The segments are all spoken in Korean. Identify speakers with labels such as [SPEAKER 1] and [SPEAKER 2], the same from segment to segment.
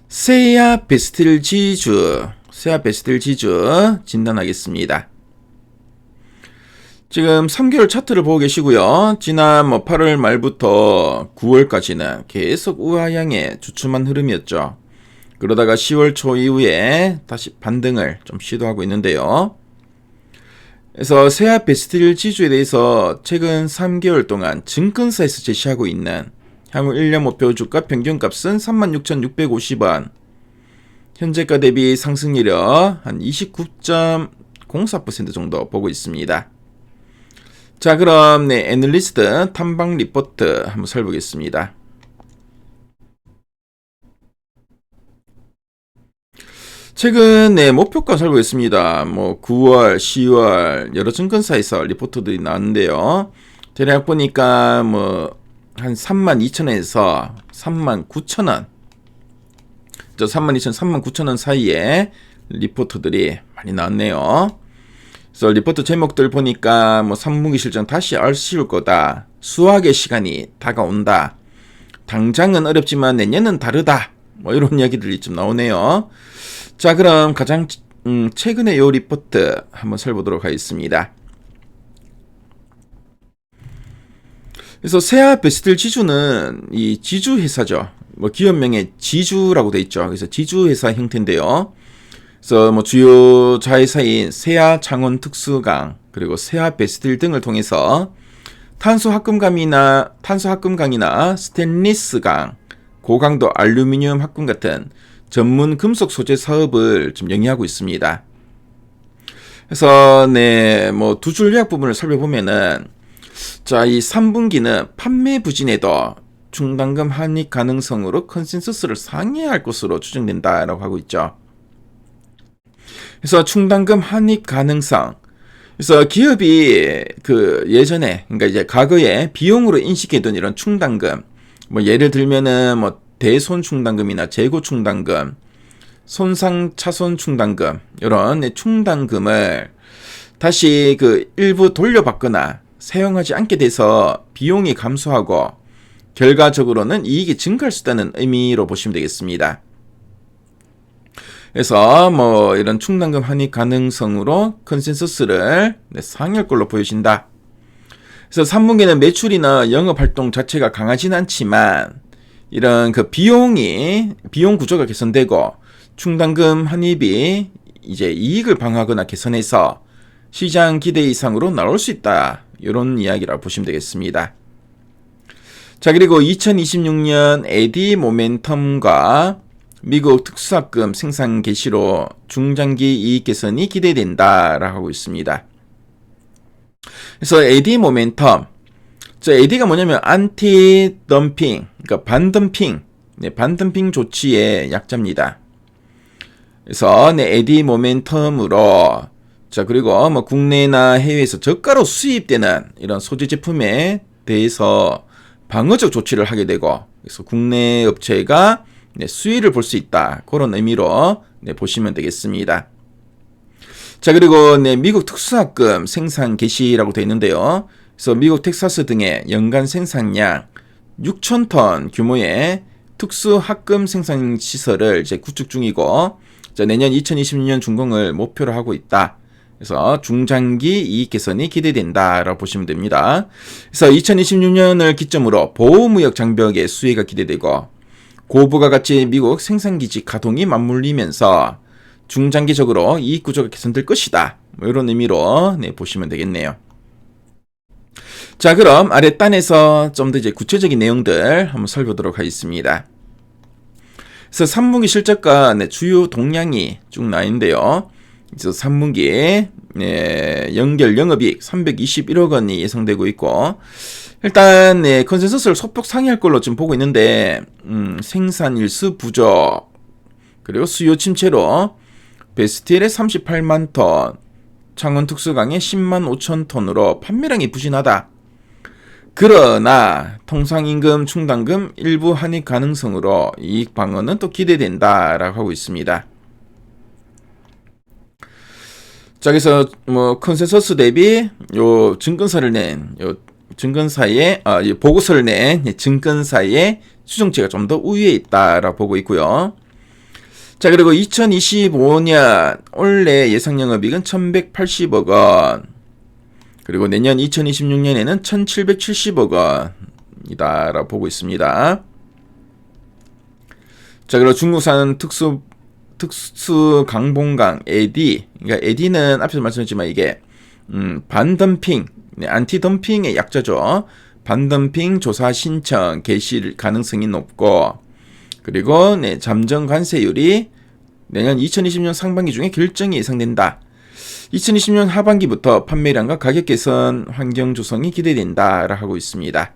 [SPEAKER 1] 세아 베스틸 지주, 세아 베스틸 지주 진단하겠습니다. 지금 3개월 차트를 보고 계시고요. 지난 8월 말부터 9월까지는 계속 우하향의 주춤한 흐름이었죠. 그러다가 10월 초 이후에 다시 반등을 좀 시도하고 있는데요. 그래서 세아 베스틸 지주에 대해서 최근 3개월 동안 증권사에서 제시하고 있는 향후 1년 목표 주가 평균값은 36,650원. 현재가 대비 상승률은 한 29.04% 정도 보고 있습니다. 자, 그럼 애널리스트 탐방 리포트 한번 살펴보겠습니다. 최근 목표가 살펴보겠습니다. 9월, 10월 여러 증권사에서 리포트들이 나왔는데요. 대략 보니까 한 32,000원에서 39,000원, 32,000원, 39,000원 사이에 리포트들이 많이 나왔네요. 그래서 리포트 제목들 보니까 3분기 실적 다시 아쉬울 거다. 수학의 시간이 다가온다. 당장은 어렵지만 내년은 다르다. 이런 이야기들이 좀 나오네요. 자, 그럼 가장 최근에 요 리포트 한번 살펴보도록 하겠습니다. 그래서 세아 베스틸 지주는 이 지주 회사죠. 기업명에 지주라고 되어 있죠. 그래서 지주 회사 형태인데요. 그래서 주요 자회사인 세아 창원 특수강 그리고 세아 베스틸 등을 통해서 탄소 합금강이나 스테인리스강, 고강도 알루미늄 합금 같은 전문 금속 소재 사업을 좀 영위하고 있습니다. 그래서 두 줄 요약 부분을 살펴보면은 자, 이 3분기는 판매 부진에도 충당금 환입 가능성으로 컨센서스를 상회할 것으로 추정된다라고 하고 있죠. 그래서 충당금 환입 가능성. 그래서 기업이 예전에, 그러니까 이제 과거에 비용으로 인식했던 이런 충당금, 예를 들면은 대손 충당금이나 재고 충당금, 손상 차손 충당금, 이런 충당금을 다시 일부 돌려받거나 사용하지 않게 돼서 비용이 감소하고 결과적으로는 이익이 증가할 수 있다는 의미로 보시면 되겠습니다. 그래서 이런 충당금 환입 가능성으로 컨센서스를 상회할 걸로 보여진다. 그래서 3분기는 매출이나 영업 활동 자체가 강하진 않지만 이런 비용 구조가 개선되고 충당금 환입이 이제 이익을 방어하거나 개선해서 시장 기대 이상으로 나올 수 있다. 이런 이야기라고 보시면 되겠습니다. 자, 그리고 2026년 에디 모멘텀과 미국 특수합금 생산 개시로 중장기 이익 개선이 기대된다라고 하고 있습니다. 그래서 에디 모멘텀, 에디가 뭐냐면 안티 덤핑, 그러니까 반덤핑 조치의 약자입니다. 그래서 에디 모멘텀으로 자, 그리고 국내나 해외에서 저가로 수입되는 이런 소재 제품에 대해서 방어적 조치를 하게 되고, 그래서 국내 업체가 수혜를 볼 수 있다. 그런 의미로 보시면 되겠습니다. 자, 그리고 미국 특수합금 생산 개시라고 되어 있는데요. 그래서 미국 텍사스 등의 연간 생산량 6,000톤 규모의 특수합금 생산 시설을 이제 구축 중이고, 자, 내년 2026년 준공을 목표로 하고 있다. 그래서 중장기 이익 개선이 기대된다라고 보시면 됩니다. 그래서 2026년을 기점으로 보호무역 장벽의 수혜가 기대되고 고부가 가치 미국 생산기지 가동이 맞물리면서 중장기적으로 이익 구조가 개선될 것이다. 이런 의미로 보시면 되겠네요. 자, 그럼 아랫단에서 좀 더 이제 구체적인 내용들 한번 살펴보도록 하겠습니다. 그래서 3분기 실적과 주요 동향이 쭉 나와 있는데요. 그래서 3분기에 연결 영업이익 321억 원이 예상되고 있고, 일단 컨센서스를 소폭 상회할 걸로 지금 보고 있는데 생산 일수 부족 그리고 수요 침체로 베스틸의 38만 톤, 창원 특수강의 10만 5천 톤으로 판매량이 부진하다. 그러나 통상임금 충당금 일부 환입 가능성으로 이익 방어는 또 기대된다라고 하고 있습니다. 자, 그래서 컨센서스 대비 요 증권사를 낸 보고서를 낸 증권사의 추정치가 좀 더 우위에 있다라고 보고 있고요. 자, 그리고 2025년 올해 예상 영업이익은 1180억 원. 그리고 내년 2026년에는 1770억 원이다라고 보고 있습니다. 자, 그리고 중국산 특수 강봉강 에디. 그러니까 에디는 앞에서 말씀했지만 이게 반덤핑, 안티덤핑의 약자죠. 반덤핑 조사 신청 개시 가능성이 높고, 그리고 잠정 관세율이 내년 2020년 상반기 중에 결정이 예상된다. 2020년 하반기부터 판매량과 가격 개선 환경 조성이 기대된다라고 하고 있습니다.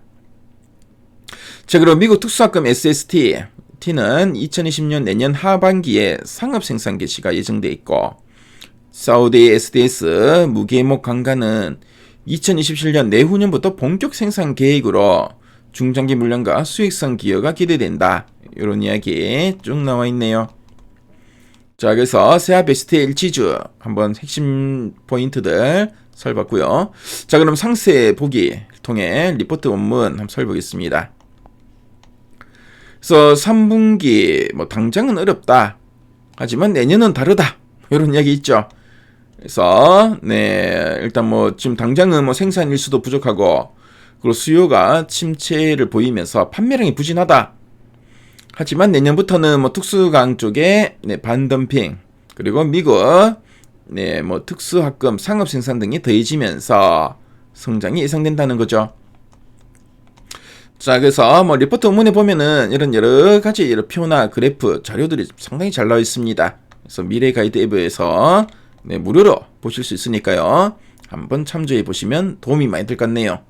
[SPEAKER 1] 자, 그리고 미국 특수학금 SST는 2020년 내년 하반기에 상업 생산 개시가 예정돼 있고, 사우디 SDS 무계목 강간은 2027년 내후년부터 본격 생산 계획으로 중장기 물량과 수익성 기여가 기대된다. 이런 이야기 쭉 나와 있네요. 자, 그래서 세아베스트 일지주 한번 핵심 포인트들 살펴봤고요. 자, 그럼 상세 보기 통해 리포트 원문 한번 살펴보겠습니다. 그래서 3분기 뭐 당장은 어렵다. 하지만 내년은 다르다. 이런 이야기 있죠. 그래서 일단 뭐 지금 당장은 뭐 생산 일수도 부족하고, 그리고 수요가 침체를 보이면서 판매량이 부진하다. 하지만 내년부터는 뭐 특수강 쪽에 반덤핑, 그리고 미국 뭐 특수학금 상업 생산 등이 더해지면서 성장이 예상된다는 거죠. 자, 그래서 뭐 리포트 원문에 보면은 이런 여러 가지 이런 표나 그래프 자료들이 상당히 잘 나와 있습니다. 그래서 미래 가이드 앱에서 무료로 보실 수 있으니까요. 한번 참조해 보시면 도움이 많이 될 것 같네요.